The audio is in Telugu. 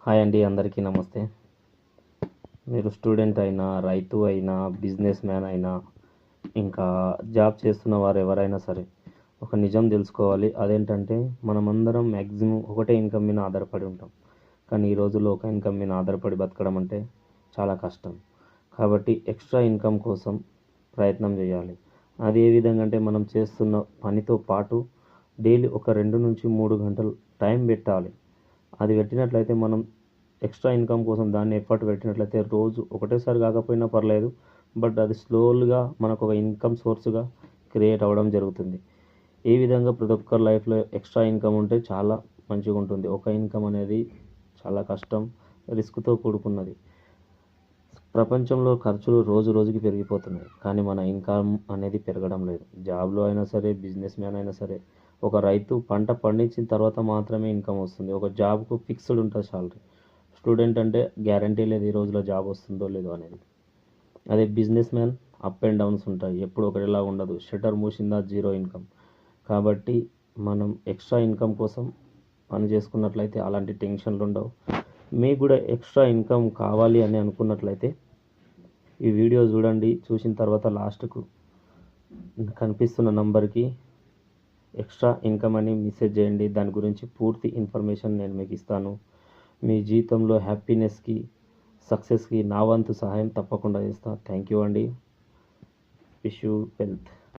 హాయ్ అండి, అందరికీ నమస్తే. మీరు స్టూడెంట్ అయినా, రైతు అయినా, బిజినెస్ మ్యాన్ అయినా, ఇంకా జాబ్ చేస్తున్న వారు ఎవరైనా సరే ఒక నిజం తెలుసుకోవాలి. అదేంటంటే మనమందరం మ్యాక్సిమం ఒకటే ఇన్కమ్ మీద ఆధారపడి ఉంటాం. కానీ ఈ రోజుల్లో ఒక ఇన్కమ్ మీద ఆధారపడి బతకడం అంటే చాలా కష్టం. కాబట్టి ఎక్స్ట్రా ఇన్కమ్ కోసం ప్రయత్నం చేయాలి. అది ఏ విధంగా అంటే మనం చేస్తున్న పనితో పాటు డైలీ ఒక 2 నుంచి 3 గంటలు టైం పెట్టాలి. అది పెట్టినట్లయితే మనం ఎక్స్ట్రా ఇన్కమ్ కోసం దాన్ని ఎఫర్ట్ పెట్టినట్లయితే రోజు ఒకటేసారి కాకపోయినా పర్లేదు, బట్ అది స్లోగా మనకు ఒక ఇన్కమ్ సోర్స్గా క్రియేట్ అవ్వడం జరుగుతుంది. ఈ విధంగా ప్రతి ఒక్కరి లైఫ్లో ఎక్స్ట్రా ఇన్కమ్ ఉంటే చాలా మంచిగా ఉంటుంది. ఒక ఇన్కమ్ అనేది చాలా కష్టం, రిస్క్తో కూడుకున్నది. ప్రపంచంలో ఖర్చులు రోజు రోజుకి పెరిగిపోతున్నాయి, కానీ మన ఇన్కమ్ అనేది పెరగడం లేదు. జాబ్లో అయినా సరే, బిజినెస్ మ్యాన్ అయినా సరే, ఒక రైతు పంట పండించిన తర్వాత మాత్రమే ఇన్కమ్ వస్తుంది. ఒక జాబ్కు ఫిక్స్డ్ ఉంటుంది సాలరీ. స్టూడెంట్ అంటే గ్యారంటీ లేదు ఈ రోజులో జాబ్ వస్తుందో లేదో అనేది. అదే businessman up and downs ఉంటాయి, ఎప్పుడు ఒకటిలా ఉండదు. షట్టర్ మూసిందా జీరో ఇన్కమ్. కాబట్టి మనం ఎక్స్ట్రా ఇన్కమ్ కోసం పని చేసుకున్నట్లయితే అలాంటి టెన్షన్లు ఉండవు. మీకు కూడా ఎక్స్ట్రా ఇన్కమ్ కావాలి అని అనుకున్నట్లయితే ఈ వీడియో చూడండి. చూసిన తర్వాత లాస్ట్కు కనిపిస్తున్న నంబర్కి ఎక్స్ట్రా ఇన్కమ్ అని మెసేజ్ చేయండి. దాని గురించి పూర్తి ఇన్ఫర్మేషన్ నేను మీకు ఇస్తాను. మీ జీవితంలో హ్యాపీనెస్కి, సక్సెస్కి నా వంతు సహాయం తప్పకుండా చేస్తాను. థ్యాంక్ యూ అండి. Wish you wealth.